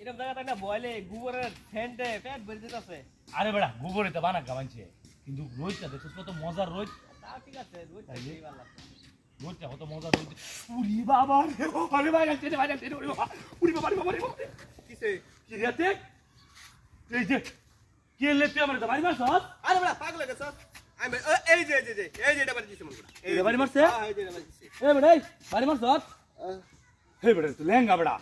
এরকম জায়গাটা না বয়লে গোবরের ফ্যান্টে ফ্যাট ভরে দিতেছে। আরে বেড়া গোবরে তো বানা গাবাইছে কিন্তু রোজটা দেখছিস কত মজার রোজ। তা ঠিক আছে রোজটা খেয়ে ভালো লাগছে। রোজটা কত মজার রোজ। উরি বাবা রে আরে ভাই যাচ্ছে ভাই যাচ্ছে উরি বাবা উরি বাবা রে বাবা রে কিসে কি রেতে এই যে কে লেতে আমারে তো বাড়ি মারছ। আরে বড়া পাগল গেছ আমি এই যে এটা বাড়ি দিছে মনে এই বাড়ি মারছে হ্যাঁ এই যে বাড়ি দিছে এ বেড়া বাড়ি মারছ হে বেড়া তুই লেঙ্গা বেড়া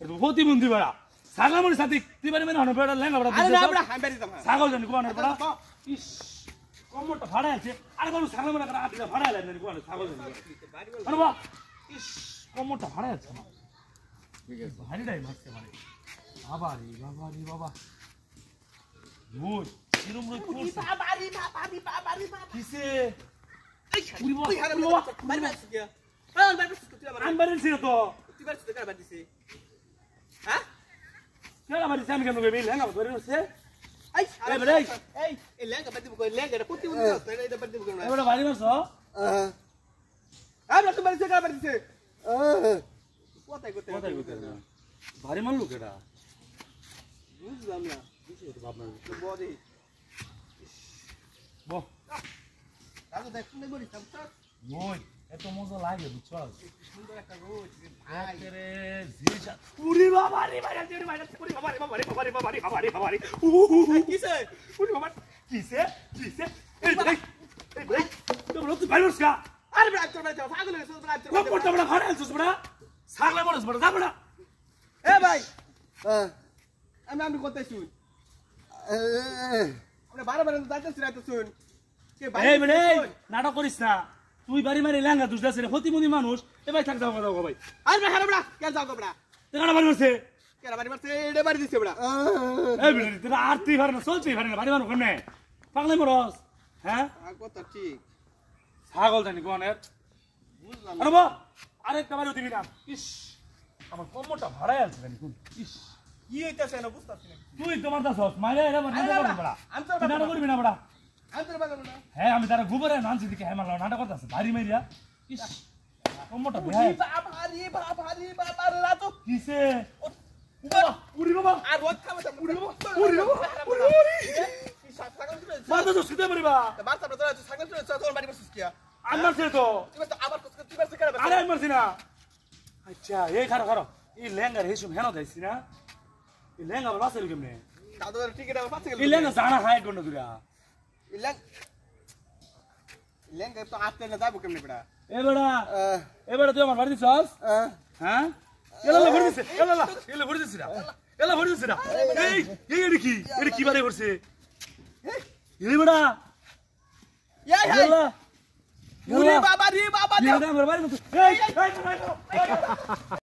তুই প্রতিবন্ধী বেড়া ছাগলের সাথে তুই বাড়ি মানে হন বেড়া লেঙ্গা বেড়া আরে না বড়া আমি বাড়ি দিতাম ছাগল জানি কোন বেড়া ইস কমরটা ফাড়া আছে আরে কোন ছাগল মানে করে আটটা ফাড়া লাগে না কোন ছাগল জানি আরে বাহ ইস কমরটা ফাড়া আছে না ঠিক আছে ভারীটাই মারছে মানে বাবা রে বাবা রোজ কিরম রোজ করছে বাবারি কিসে এই উরি বাবা তুই হারে উরি বাবা বাড়ি মারছিস কি হ্যাঁ বাড়ি মারছিস তুই আমার আমি বাড়ি ছিল তো তুই বাড়ি থেকে বাড়ি দিছিস হ্যাঁ কেন বাড়ি আমি কেন গেল লেঙ্গা ধরে রছে এই এই বেড়া এই লেঙ্গা বাড়ি দিব কই লেঙ্গা প্রতি বন্ধু আছে এটা বাড়ি দিব এই বেড়া বাড়ি মারছ আমরা তো বাড়ি থেকে বাড়ি দিছে কোথায় কোথায় বাড়ি মারলু কেডা বুঝলাম না বডি বহ রাজু দেখ শুনে বলিস তামছা ওই এত মজা লাগে বুঝছ সুন্দর একটা রোজ ভাই রে জিজা উরি বাবা রে ভাই উরি বাবা রে বাবা রে কিসে উরি বাবা কিসে এই ভাই তো বলো তুই ভাই বসকা আরে বড় তোর বাড়ি যাও পাগল হয়ে তোর বাড়ি কোন কোনটা বড় ঘরে আছিস বড় ছাগলে বড় বড় যা বড় এ ভাই আমি কোথায় শুন আমরা বারে যাইতেছি রাতে শুন এই মানে নাটক করিস না তুই বাড়ি মারি লেঙ্গা দুস দাসে হতিমুনি মানুষ এ ভাই থাক যাও ভাই আরে ভাই বড়া কেন যাও বড়া তেরা বাড়ি মারছে কেন বাড়ি মারছে এটা বাড়ি দিছে বড়া এই বিড়ি তেরা আরতি ভারে না চলছি ভারে না বাড়ি মারো কেমনে পাগলে মরস হ্যাঁ কথা ঠিক ছাগল জানি কোনের বুঝলাম আরে বাহ আরেকটা বাড়ি দিবি না ইস আমার কোমরটা ভাড়ায় আছে জানি কোন ইস কি হইতাছে না বুঝতাছি না তুই তোমার দাসস মাইরে এরা মানে বড়া আমি তো নাটক করবি না বড়া আমি তো বাগাবো না হ্যাঁ আমি তারা গোবরে নানছি দিকে হ্যাঁ মারলাম নাটক করতেছে ভারী মাইরিয়া ইস কোমরটা ভাই বাবা রাতো কিসে উড়ি বাবা আর রোজ খাবে তো উড়ি বাবা মারতে তো সিধে মারিবা বাচ্চা তো তোরা ছাগল তো তোর বাড়ি বসছিস কি আমি মারছি তো তুই তো আবার তুই বাড়ি কেন আরে আমি মারছি না আচ্ছা এই খারো এই লেঙ্গার হেসুম হেন যাইছি না এই লেঙ্গা আবার বাঁচাইল কেমনে দাদুর টিকিট আমার পাচ্ছে গেল এই লেঙ্গা জানা হাই গন্ড দুরা ইলেন তো আতে না যাবো কেমনে বড়া এ বেড়া তুই আমার বাড়ি দিছস হ্যাঁ এলা ভরে দিছে এলা ভরে দিছে না এই এটা কি বারে করছে এই বেড়া বাবা রে বাবা আমার বাড়ি এই